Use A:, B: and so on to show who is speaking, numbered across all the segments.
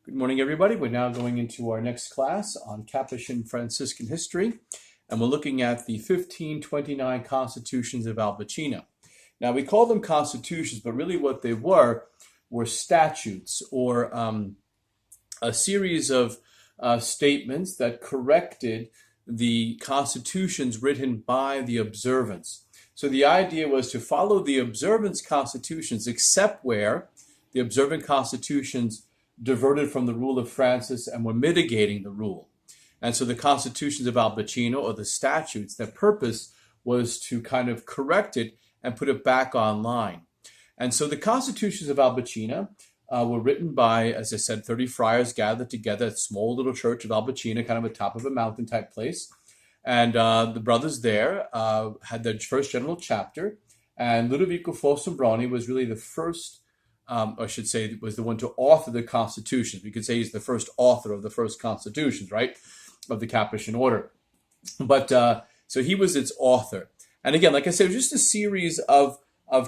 A: Good morning, everybody. We're now going into our next class on Capuchin Franciscan history, and we're looking at the 1529 constitutions of Albacina. Now, we call them constitutions, but really what they were statutes or a series of statements that corrected the constitutions written by the observants. So the idea was to follow the observance constitutions, except where the observant constitutions diverted from the rule of Francis and were mitigating the rule. And so the constitutions of Albacina, or the statutes, their purpose was to kind of correct it and put it back online. And so the constitutions of Albacina were written by, as I said, 30 friars gathered together at a small little church of Albacina, kind of at the top of a mountain type place. And the brothers there had their first general chapter, and Ludovico Fossombroni was really the first, or I should say, was the one to author the constitutions. We could say he's the first author of the first constitutions, right, of the Capuchin order. But so he was its author. And again, like I said, it was just a series of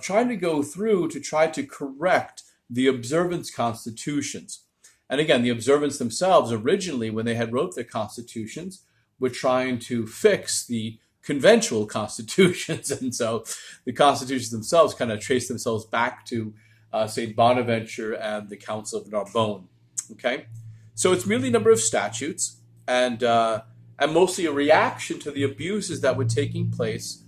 A: trying to go through to try to correct the observance constitutions. And again, the observants themselves, originally, when they had wrote their constitutions, were trying to fix the conventual constitutions. And so the constitutions themselves kind of trace themselves back to St. Bonaventure and the Council of Narbonne. Okay, so it's merely a number of statutes, and mostly a reaction to the abuses that were taking place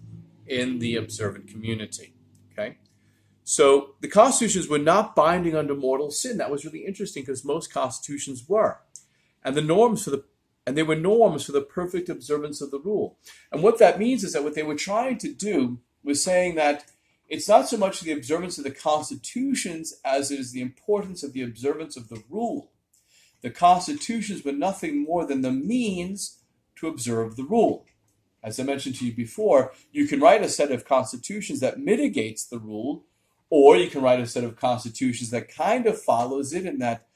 A: in the observant community. Okay, so the constitutions were not binding under mortal sin. That was really interesting because most constitutions were, and they were norms for the perfect observance of the rule. And what that means is that what they were trying to do was saying that it's not so much the observance of the constitutions as it is the importance of the observance of the rule. The constitutions were nothing more than the means to observe the rule. As I mentioned to you before, you can write a set of constitutions that mitigates the rule, or you can write a set of constitutions that kind of follows it in that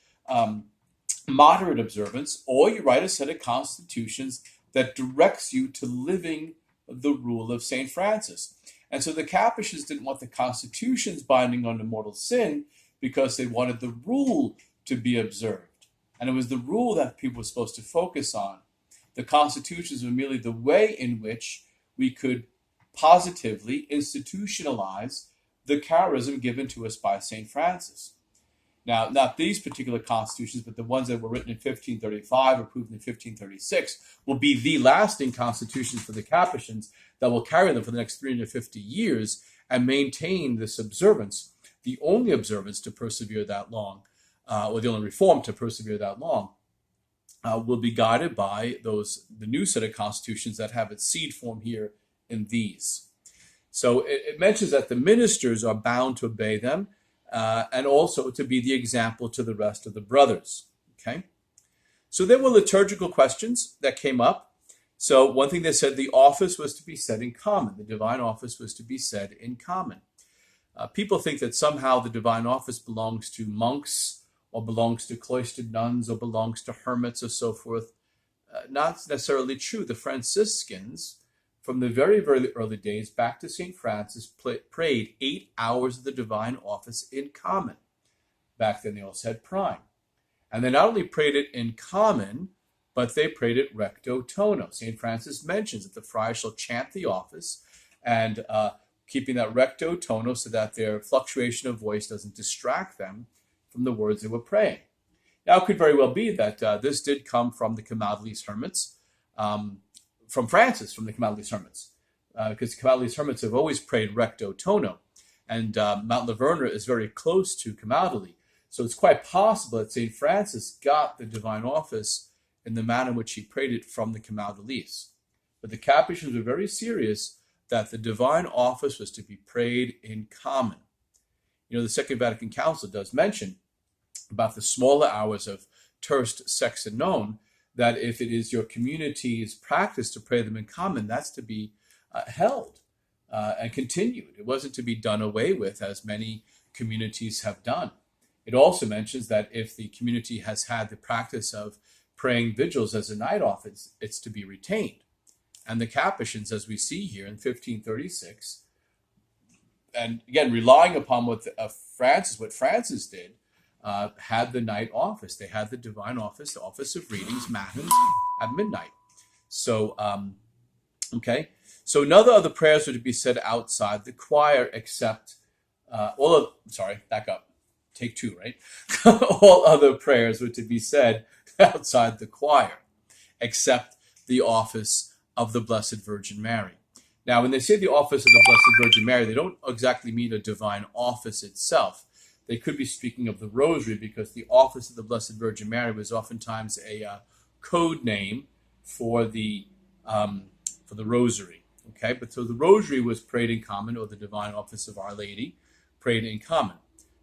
A: moderate observance, or you write a set of constitutions that directs you to living the rule of St. Francis. And so the Capuchins didn't want the constitutions binding under mortal sin because they wanted the rule to be observed. And it was the rule that people were supposed to focus on. The constitutions were merely the way in which we could positively institutionalize the charism given to us by St. Francis. Now, not these particular constitutions, but the ones that were written in 1535, approved in 1536, will be the lasting constitutions for the Capuchins that will carry them for the next 350 years and maintain this observance, the only observance to persevere that long, or the only reform to persevere that long, will be guided by the new set of constitutions that have its seed form here in these. So it mentions that the ministers are bound to obey them, and also to be the example to the rest of the brothers. Okay, so there were liturgical questions that came up. So one thing they said, the office was to be said in common. The divine office was to be said in common. People think that somehow the divine office belongs to monks, or belongs to cloistered nuns, or belongs to hermits, or so forth. Not necessarily true. The Franciscans, from the very, very early days back to St. Francis, prayed 8 hours of the divine office in common. Back then they also had prime. And they not only prayed it in common, but they prayed it recto tono. St. Francis mentions that the friars shall chant the office, and keeping that recto tono so that their fluctuation of voice doesn't distract them from the words they were praying. Now, it could very well be that this did come from the Camaldolese hermits, from Francis, from the Camaldolese hermits, because the Camaldolese hermits have always prayed recto tono, and Mount Laverna is very close to Camaldoli. So it's quite possible that St. Francis got the divine office in the manner in which he prayed it from the Camaldolese. But the Capuchins were very serious that the divine office was to be prayed in common. You know, the Second Vatican Council does mention about the smaller hours of terst, sex, and non, that if it is your community's practice to pray them in common, that's to be held and continued. It wasn't to be done away with, as many communities have done. It also mentions that if the community has had the practice of praying vigils as a night office, it's to be retained. And the Capuchins, as we see here in 1536, and again, relying upon what Francis did, had the night office. They had the divine office, the office of readings, matins, at midnight. So, okay. So none of the prayers were to be said outside the choir except, back up. Take two, right? All other prayers were to be said outside the choir except the office of the Blessed Virgin Mary. Now, when they say the office of the Blessed Virgin Mary, they don't exactly mean a divine office itself. They could be speaking of the rosary, because the office of the Blessed Virgin Mary was oftentimes a code name for the rosary. Okay, but so the rosary was prayed in common, or the divine office of Our Lady prayed in common.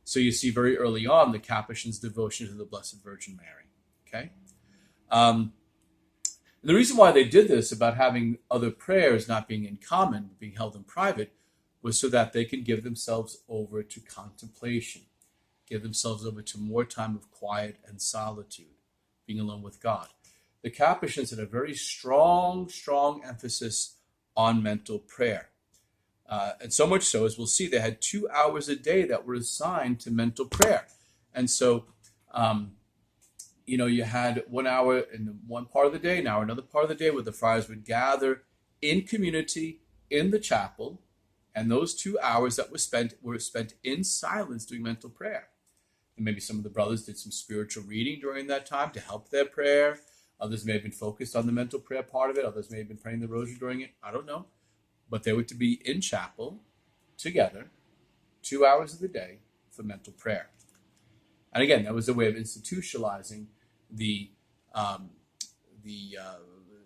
A: So you see very early on the Capuchins' devotion to the Blessed Virgin Mary. Okay. And the reason why they did this about having other prayers not being in common, but being held in private, was so that they could give themselves over to contemplation, give themselves over to more time of quiet and solitude, being alone with God. The Capuchins had a very strong emphasis on mental prayer. And so much so, as we'll see, they had 2 hours a day that were assigned to mental prayer. And so, you had 1 hour in one part of the day, now another part of the day, where the friars would gather in community in the chapel, and those 2 hours that were spent in silence doing mental prayer. And maybe some of the brothers did some spiritual reading during that time to help their prayer. Others may have been focused on the mental prayer part of it. Others may have been praying the rosary during it. I don't know. But they were to be in chapel together 2 hours of the day for mental prayer. And again, that was a way of institutionalizing the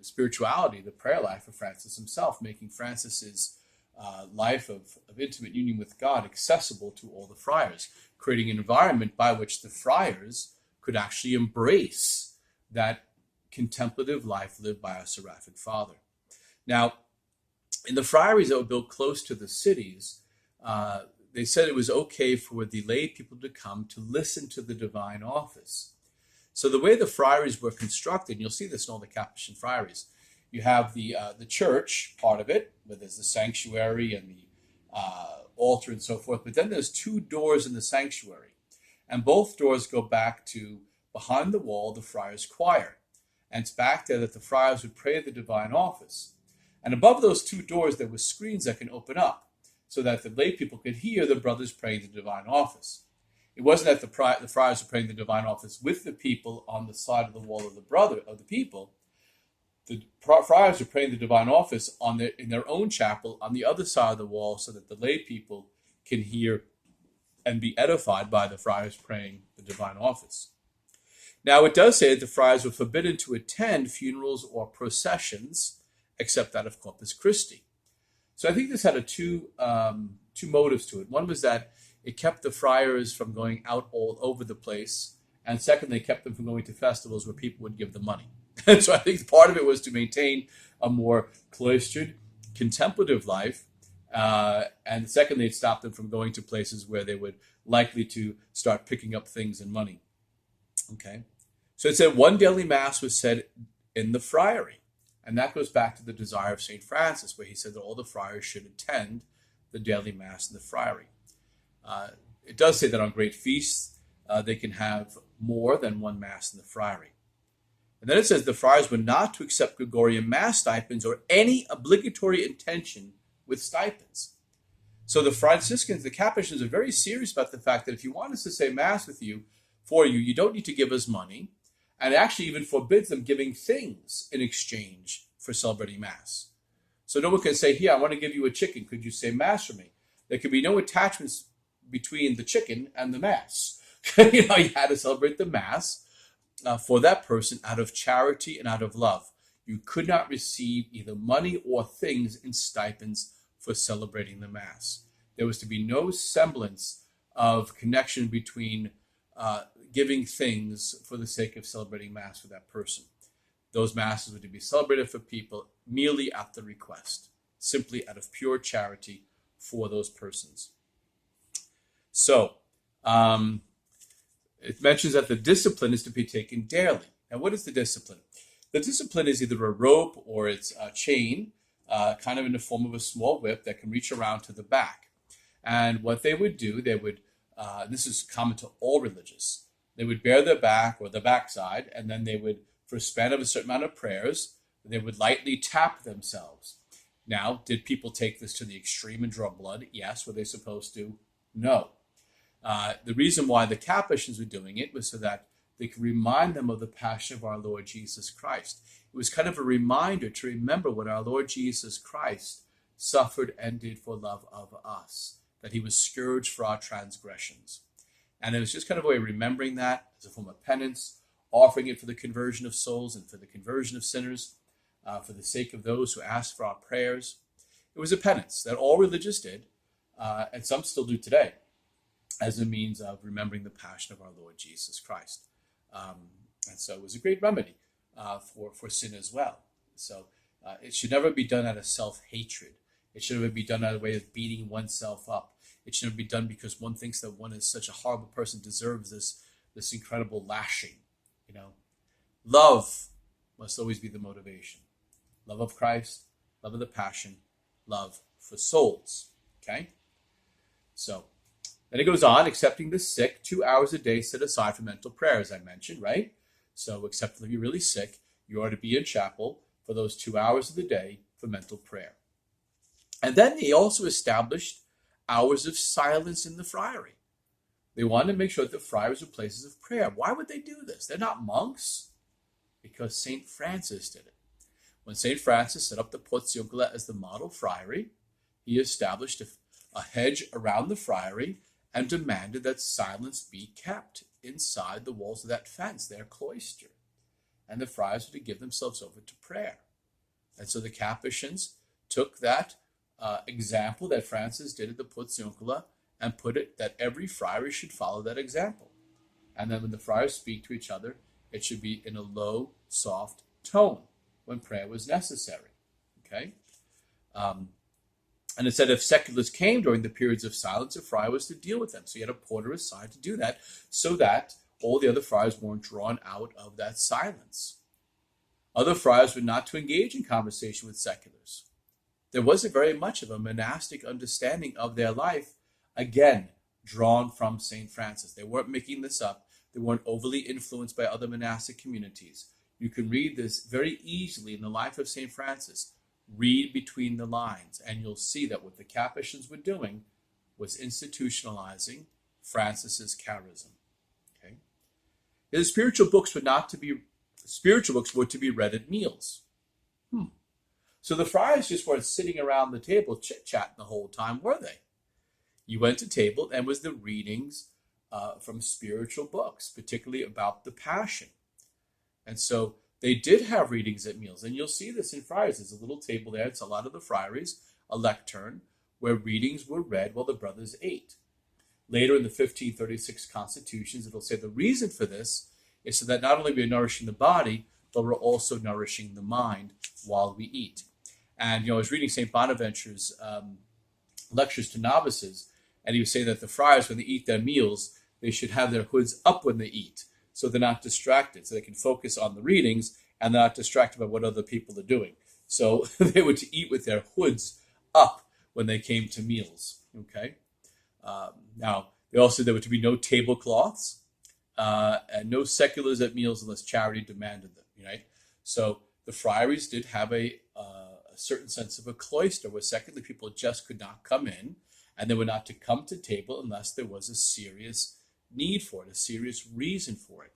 A: spirituality, the prayer life of Francis himself, making Francis's life of intimate union with God accessible to all the friars, creating an environment by which the friars could actually embrace that contemplative life lived by our seraphic Father. Now, in the friaries that were built close to the cities, they said it was okay for the lay people to come to listen to the divine office. So the way the friaries were constructed, and you'll see this in all the Capuchin friaries, you have the church part of it, where there's the sanctuary and the altar and so forth, but then there's 2 doors in the sanctuary, and both doors go back to behind the wall, the friars' choir. And it's back there that the friars would pray the divine office. And above those 2 doors, there were screens that can open up so that the lay people could hear the brothers praying the divine office. It wasn't that the friars were praying the divine office with the people on the side of the wall of the people. The friars were praying the divine office in their own chapel on the other side of the wall, so that the lay people can hear and be edified by the friars praying the divine office. Now, it does say that the friars were forbidden to attend funerals or processions, except that of Corpus Christi. So I think this had two motives to it. One was that it kept the friars from going out all over the place, and second, they kept them from going to festivals where people would give them money. And so I think part of it was to maintain a more cloistered, contemplative life, and secondly, it stopped them from going to places where they would likely to start picking up things and money. Okay, so it said 1 daily mass was said in the friary, and that goes back to the desire of St. Francis, where he said that all the friars should attend the daily mass in the friary. It does say that on great feasts, they can have more than 1 mass in the friary. And then it says the friars were not to accept Gregorian mass stipends or any obligatory intention with stipends. So the Franciscans, the Capuchins, are very serious about the fact that if you want us to say mass with you, you don't need to give us money, and it actually even forbids them giving things in exchange for celebrating mass. So no one can say, here, I want to give you a chicken. Could you say mass for me? There could be no attachments between the chicken and the mass. You had to celebrate the mass for that person out of charity and out of love. You could not receive either money or things in stipends for celebrating the mass. There was to be no semblance of connection between giving things for the sake of celebrating mass for that person. Those masses were to be celebrated for people merely at the request, simply out of pure charity for those persons. So, it mentions that the discipline is to be taken daily. Now, what is the discipline? The discipline is either a rope or it's a chain, kind of in the form of a small whip that can reach around to the back. And what they would do, they would this is common to all religious. They would bare their back or the backside, and then they would, for a span of a certain amount of prayers, they would lightly tap themselves. Now, did people take this to the extreme and draw blood? Yes. Were they supposed to? No. The reason why the Capuchins were doing it was so that they could remind them of the passion of our Lord Jesus Christ. It was kind of a reminder to remember what our Lord Jesus Christ suffered and did for love of us, that he was scourged for our transgressions. And it was just kind of a way of remembering that as a form of penance, offering it for the conversion of souls and for the conversion of sinners, for the sake of those who asked for our prayers. It was a penance that all religious did, and some still do today, as a means of remembering the passion of our Lord Jesus Christ. And so it was a great remedy for sin as well. So it should never be done out of self-hatred. It should never be done out of a way of beating oneself up. It should never be done because one thinks that one is such a horrible person, deserves this incredible lashing. Love must always be the motivation. Love of Christ, love of the passion, love for souls. Okay? So then it goes on, accepting the sick, 2 hours a day set aside for mental prayer, as I mentioned, right? So except if you're really sick, you are to be in chapel for those 2 hours of the day for mental prayer. And then they also established hours of silence in the friary. They wanted to make sure that the friaries were places of prayer. Why would they do this? They're not monks. Because St. Francis did it. When St. Francis set up the Porziuncola as the model friary, he established a hedge around the friary and demanded that silence be kept inside the walls of that fence, their cloister. And the friars were to give themselves over to prayer. And so the Capuchins took that example that Francis did at the Porziuncola and put it that every friary should follow that example. And then when the friars speak to each other, it should be in a low, soft tone when prayer was necessary. Okay? And it said if seculars came during the periods of silence, a friar was to deal with them. So you had a porter assigned to do that so that all the other friars weren't drawn out of that silence. Other friars were not to engage in conversation with seculars. There wasn't very much of a monastic understanding of their life, again, drawn from St. Francis. They weren't making this up. They weren't overly influenced by other monastic communities. You can read this very easily in the life of St. Francis. Read between the lines, and you'll see that what the Capuchins were doing was institutionalizing Francis's charism. Okay? The spiritual books were to be read at meals. So the friars just weren't sitting around the table chit-chatting the whole time, were they? You went to table and was the readings from spiritual books, particularly about the Passion. And so they did have readings at meals. And you'll see this in friars. There's a little table there. It's a lot of the friaries, a lectern, where readings were read while the brothers ate. Later in the 1536 constitutions, it'll say the reason for this is so that not only we're nourishing the body, but we're also nourishing the mind while we eat. And, I was reading St. Bonaventure's lectures to novices, and he was saying that the friars, when they eat their meals, they should have their hoods up when they eat, so they're not distracted, so they can focus on the readings and they're not distracted by what other people are doing. So they were to eat with their hoods up when they came to meals. Okay. Now, they also said there were to be no tablecloths and no seculars at meals unless charity demanded them. Right. So the friaries did have a certain sense of a cloister where secondly people just could not come in, and they were not to come to table unless there was a serious need for it, a serious reason for it.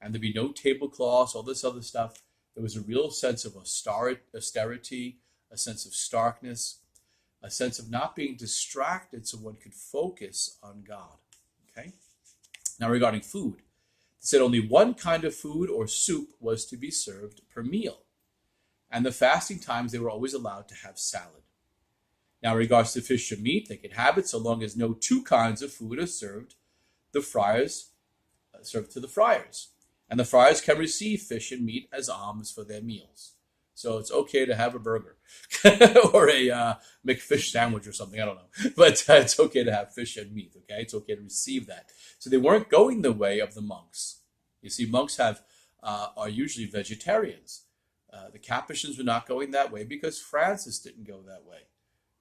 A: And there'd be no tablecloths, all this other stuff. There was a real sense of austerity, a sense of starkness, a sense of not being distracted so one could focus on God. Okay? Now regarding food, it said only one kind of food or soup was to be served per meal. And the fasting times, they were always allowed to have salad. Now in regards to fish or meat, they could have it so long as no two kinds of food are served to the friars. And the friars can receive fish and meat as alms for their meals. So it's okay to have a burger or a McFish sandwich or something, I don't know. But it's okay to have fish and meat, okay? It's okay to receive that. So they weren't going the way of the monks. You see, monks are usually vegetarians. The Capuchins were not going that way because Francis didn't go that way.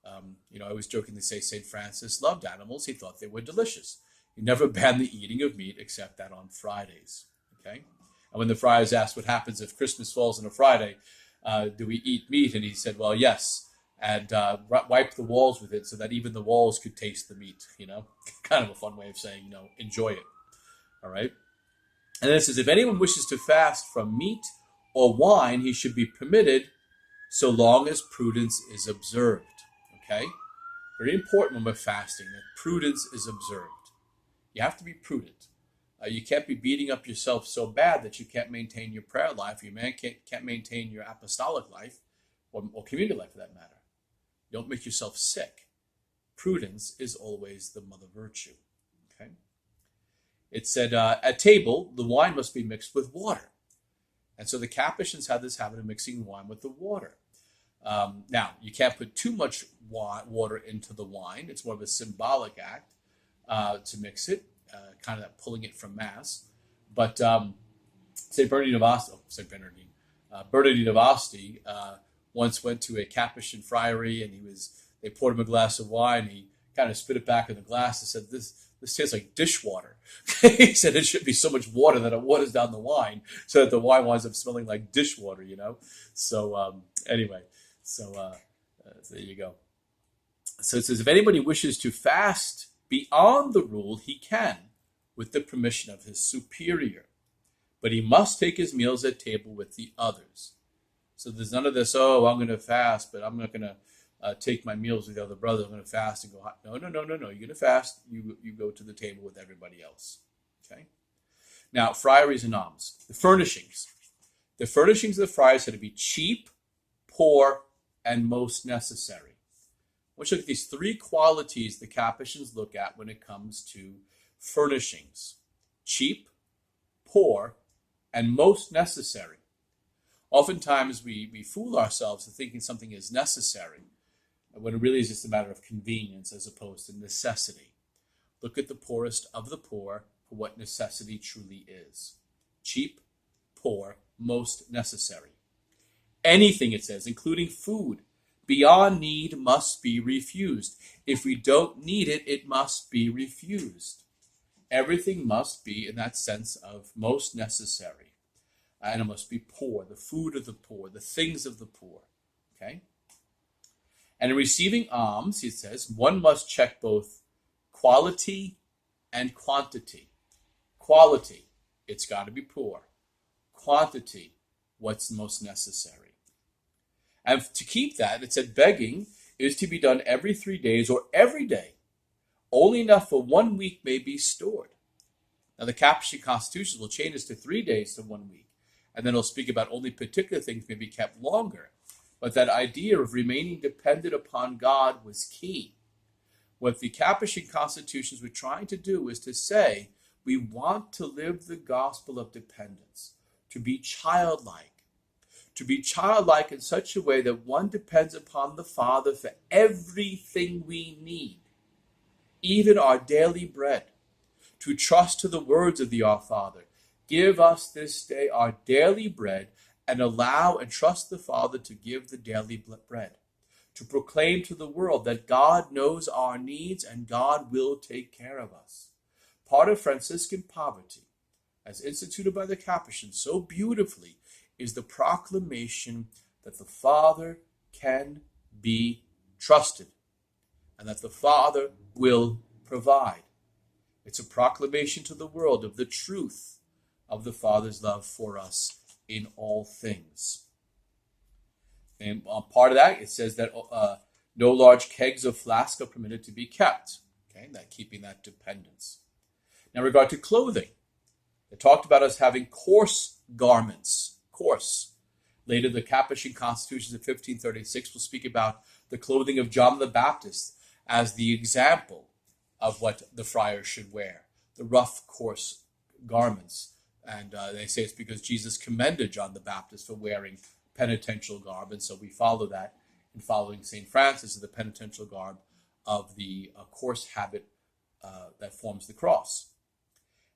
A: I always jokingly say St. Francis loved animals. He thought they were delicious. He never banned the eating of meat except that on Fridays. Okay? And when the friars asked what happens if Christmas falls on a Friday, do we eat meat? And he said, well, yes. And wipe the walls with it so that even the walls could taste the meat, Kind of a fun way of saying, enjoy it. All right? And then it says, if anyone wishes to fast from meat or wine, he should be permitted so long as prudence is observed. Okay? Very important when we're fasting, that prudence is observed. You have to be prudent. You can't be beating up yourself so bad that you can't maintain your prayer life. You can't maintain your apostolic life or community life for that matter. Don't make yourself sick. Prudence is always the mother virtue. Okay? It said, at table, the wine must be mixed with water. And so the Capuchins had this habit of mixing wine with the water. Now, you can't put too much water into the wine. It's more of a symbolic act to mix it, kind of that pulling it from Mass. But Bernardine of Asti once went to a Capuchin friary, and they poured him a glass of wine. He kind of spit it back in the glass and said, this tastes like dishwater. He said it should be so much water that it waters down the wine so that the wine winds up smelling like dishwater, So anyway, so there you go. So it says, if anybody wishes to fast beyond the rule, he can, with the permission of his superior. But he must take his meals at table with the others. So there's none of this, I'm going to fast, but I'm not going to take my meals with the other brothers. I'm going to fast and go hot. No. You're going to fast. You go to the table with everybody else. Okay? Now, friaries and alms. The furnishings. The furnishings of the friars had to be cheap, poor, and most necessary. Let's look at these three qualities the Capuchins look at when it comes to furnishings. Cheap, poor, and most necessary. Oftentimes we fool ourselves into thinking something is necessary when it really is just a matter of convenience as opposed to necessity. Look at the poorest of the poor for what necessity truly is. Cheap, poor, most necessary. Anything, it says, including food, beyond need must be refused. If we don't need it, it must be refused. Everything must be in that sense of most necessary. And it must be poor, the food of the poor, the things of the poor. Okay? And in receiving alms, it says, one must check both quality and quantity. Quality, it's got to be poor. Quantity, what's most necessary. And to keep that, it said begging is to be done every 3 days or every day. Only enough for 1 week may be stored. Now the Capuchin constitutions will change this to 3 days to 1 week. And then it'll speak about only particular things may be kept longer. But that idea of remaining dependent upon God was key. What the Capuchin constitutions were trying to do is to say, we want to live the gospel of dependence, to be childlike in such a way that one depends upon the Father for everything we need, even our daily bread, to trust to the words of the Our Father. Give us this day our daily bread, and allow and trust the Father to give the daily bread. To proclaim to the world that God knows our needs and God will take care of us. Part of Franciscan poverty, as instituted by the Capuchins so beautifully, is the proclamation that the Father can be trusted and that the Father will provide. It's a proclamation to the world of the truth of the Father's love for us in all things. And on part of that, it says that no large kegs or flasks are permitted to be kept. Okay, that keeping that dependence. Now, in regard to clothing, it talked about us having coarse garments. Coarse. Later, the Capuchin constitutions of 1536 will speak about the clothing of John the Baptist as the example of what the friars should wear. The rough, coarse garments. And they say it's because Jesus commended John the Baptist for wearing penitential garb. And so we follow that in following St. Francis of the penitential garb of the coarse habit that forms the cross.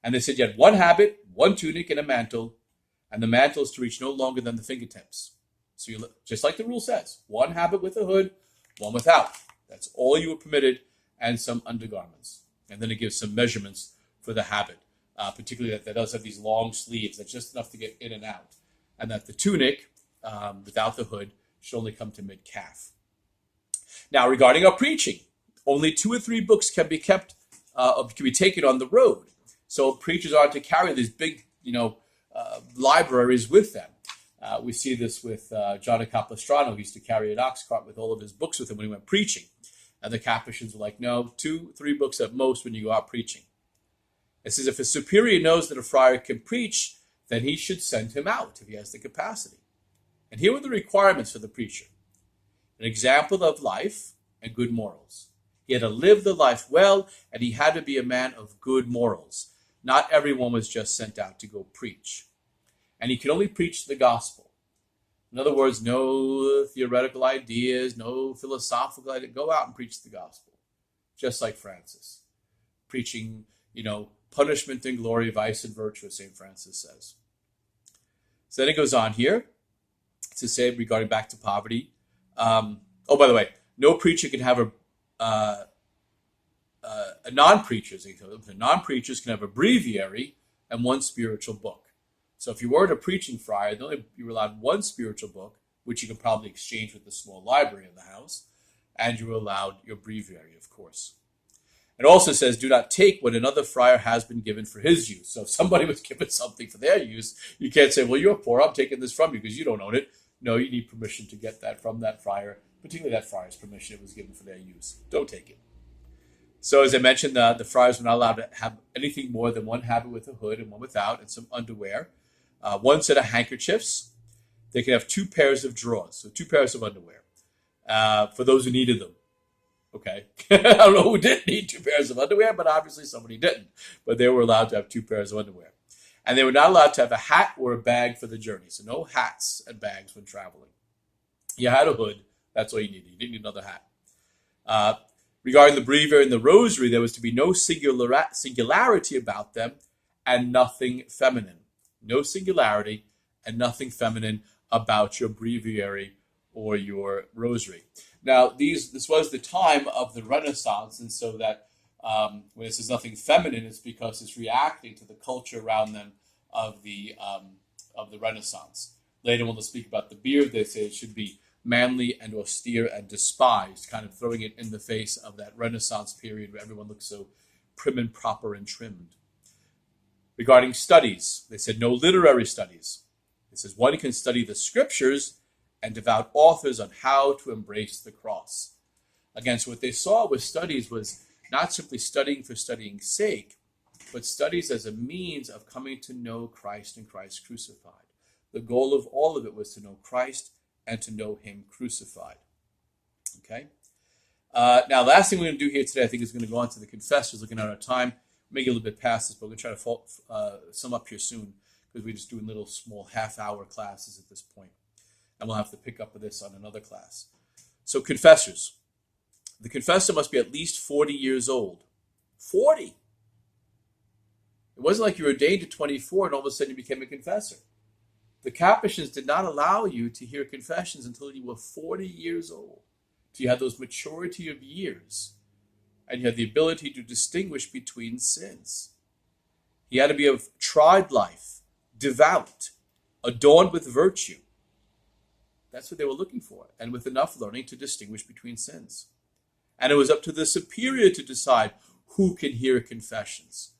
A: And they said you had one habit, one tunic, and a mantle. And the mantle is to reach no longer than the fingertips. So you just like the rule says, one habit with a hood, one without. That's all you were permitted, and some undergarments. And then it gives some measurements for the habit, particularly that does have these long sleeves that's just enough to get in and out, and that the tunic without the hood should only come to mid-calf. Now, regarding our preaching, only 2 or 3 books can be kept, can be taken on the road. So preachers are to carry these big, libraries with them. We see this with John Capistrano, who used to carry an ox cart with all of his books with him when he went preaching. And the Capuchins were like, no, 2, 3 books at most when you go out preaching. It says if a superior knows that a friar can preach, then he should send him out if he has the capacity. And here were the requirements for the preacher: an example of life and good morals. He had to live the life well, and he had to be a man of good morals. Not everyone was just sent out to go preach. And he could only preach the gospel. In other words, no theoretical ideas, no philosophical ideas. Go out and preach the gospel. Just like Francis. Preaching, punishment and glory, vice and virtue, as St. Francis says. So then it goes on here to say, regarding back to poverty. By the way, no preacher can have non-preachers can have a breviary and 1 spiritual book. So if you weren't a preaching friar, you were allowed 1 spiritual book, which you can probably exchange with the small library in the house, and you were allowed your breviary, of course. It also says, do not take what another friar has been given for his use. So if somebody was given something for their use, you can't say, well, you're poor, I'm taking this from you because you don't own it. No, you need permission to get that from that friar, particularly that friar's permission it was given for their use. Don't take it. So as I mentioned, the friars were not allowed to have anything more than 1 habit with a hood and 1 without, and some underwear. 1 set of handkerchiefs. They could have 2 pairs of drawers, so 2 pairs of underwear for those who needed them. Okay, I don't know who didn't need 2 pairs of underwear, but obviously somebody didn't. But they were allowed to have 2 pairs of underwear. And they were not allowed to have a hat or a bag for the journey. So no hats and bags when traveling. You had a hood. That's all you needed. You didn't need another hat. Regarding the breviary and the rosary, there was to be no singularity about them and nothing feminine. No singularity and nothing feminine about your breviary or your rosary. Now, this was the time of the Renaissance, and so that when it says nothing feminine, it's because it's reacting to the culture around them of the Renaissance. Later, when they'll speak about the beard, they say it should be manly and austere and despised, kind of throwing it in the face of that Renaissance period where everyone looks so prim and proper and trimmed. Regarding studies, they said no literary studies. It says one can study the scriptures and devout authors on how to embrace the cross. Again, so what they saw with studies was not simply studying for studying's sake, but studies as a means of coming to know Christ and Christ crucified. The goal of all of it was to know Christ and to know him crucified. Okay? Now, last thing we're going to do here today, I think, is going to go on to the confessors, looking at our time. Maybe a little bit past this, but we're going to try to sum up here soon, because we're just doing little small half-hour classes at this point. And we'll have to pick up with this on another class. So confessors. The confessor must be at least 40 years old. 40! It wasn't like you were ordained at 24 and all of a sudden you became a confessor. The Capuchins did not allow you to hear confessions until you were 40 years old. So you had those maturity of years. And you had the ability to distinguish between sins. You had to be of tried life, devout, adorned with virtue. That's what they were looking for, and with enough learning to distinguish between sins. And it was up to the superior to decide who can hear confessions.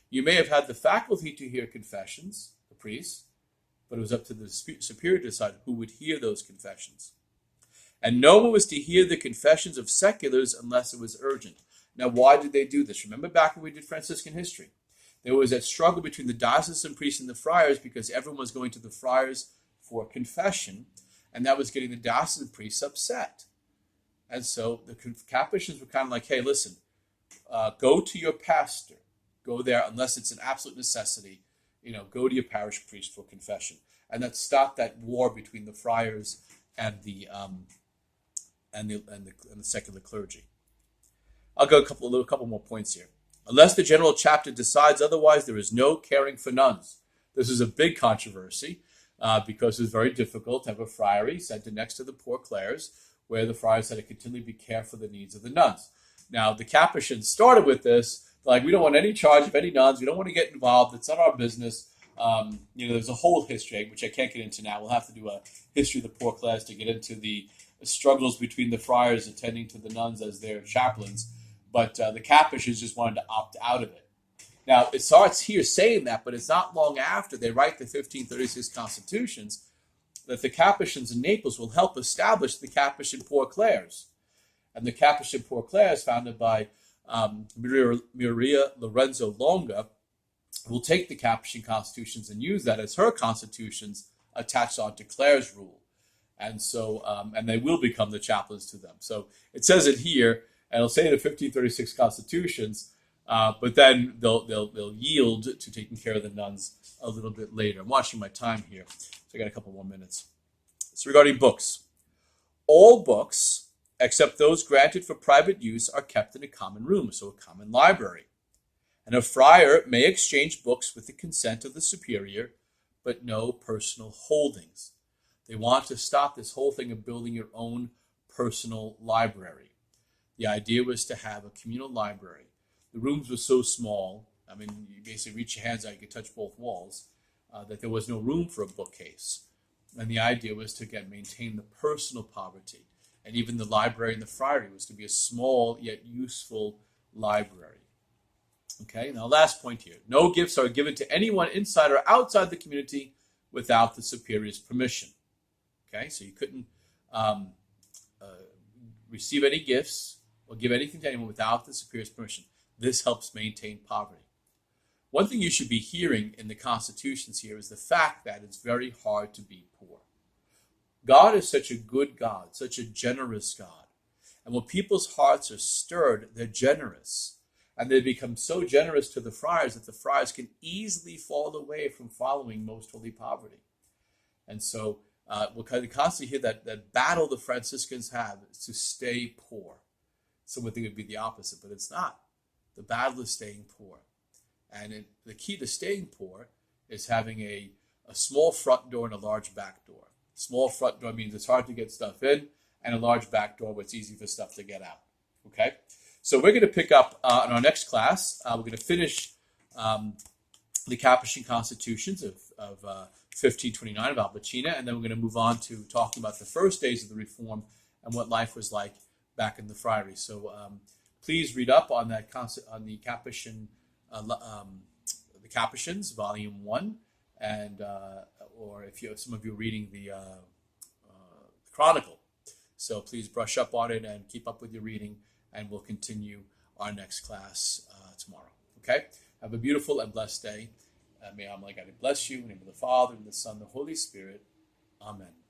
A: You may have had the faculty to hear confessions, the priest, but it was up to the superior to decide who would hear those confessions. And no one was to hear the confessions of seculars unless it was urgent. Now, why did they do this? Remember back when we did Franciscan history. There was that struggle between the diocesan priests and the friars because everyone was going to the friars for confession, and that was getting the diocesan priests upset. And so the Capuchins were kind of like, hey, listen, go to your pastor. Go there unless it's an absolute necessity. Go to your parish priest for confession. And that stopped that war between the friars and the secular clergy. I'll go a couple more points here. Unless the general chapter decides otherwise, there is no caring for nuns. This is a big controversy because it was very difficult to have a friary sent in next to the poor clerics, where the friars had to continually be careful for the needs of the nuns. Now, the Capuchins started with this, Like, we don't want any charge of any nuns. We don't want to get involved. It's not our business. There's a whole history, which I can't get into now. We'll have to do a history of the poor class to get into the struggles between the friars attending to the nuns as their chaplains. But the Capuchins just wanted to opt out of it. Now, it starts here saying that, but it's not long after they write the 1536 constitutions that the Capuchins in Naples will help establish the Capuchin Poor Clares. And the Capuchin Poor Clares, founded by Maria Lorenzo Longa, will take the Capuchin constitutions and use that as her constitutions attached onto Clare's rule. And so, and they will become the chaplains to them. So it says it here, and it'll say the 1536 constitutions, but then they'll yield to taking care of the nuns a little bit later. I'm watching my time here, so I got a couple more minutes. So regarding books, all books, except those granted for private use, are kept in a common room, so a common library. And a friar may exchange books with the consent of the superior, but no personal holdings. They want to stop this whole thing of building your own personal library. The idea was to have a communal library. The rooms were so small, I mean, you basically reach your hands out, you could touch both walls, that there was no room for a bookcase. And the idea was to, again, maintain the personal poverty. And even the library in the friary was to be a small yet useful library. Okay, now last point here. No gifts are given to anyone inside or outside the community without the superior's permission. Okay, so you couldn't receive any gifts or give anything to anyone without the superior's permission. This helps maintain poverty. One thing you should be hearing in the constitutions here is the fact that it's very hard to be poor. God is such a good God, such a generous God. And when people's hearts are stirred, they're generous. And they become so generous to the friars that the friars can easily fall away from following most holy poverty. And so we'll constantly hear that battle the Franciscans have is to stay poor. Some would think it would be the opposite, but it's not. The battle is staying poor. And the key to staying poor is having a small front door and a large back door. Small front door means it's hard to get stuff in, and a large back door where it's easy for stuff to get out. Okay? So we're going to pick up in our next class. We're going to finish the Capuchin constitutions of 1529 of Albacina, and then we're going to move on to talking about the first days of the Reform and what life was like back in the friary. So please read up on that on the Capuchin, the Capuchins, Volume 1, and or if some of you are reading the Chronicle. So please brush up on it and keep up with your reading, and we'll continue our next class tomorrow. Okay? Have a beautiful and blessed day. May Almighty God bless you. In the name of the Father, and the Son, and the Holy Spirit. Amen.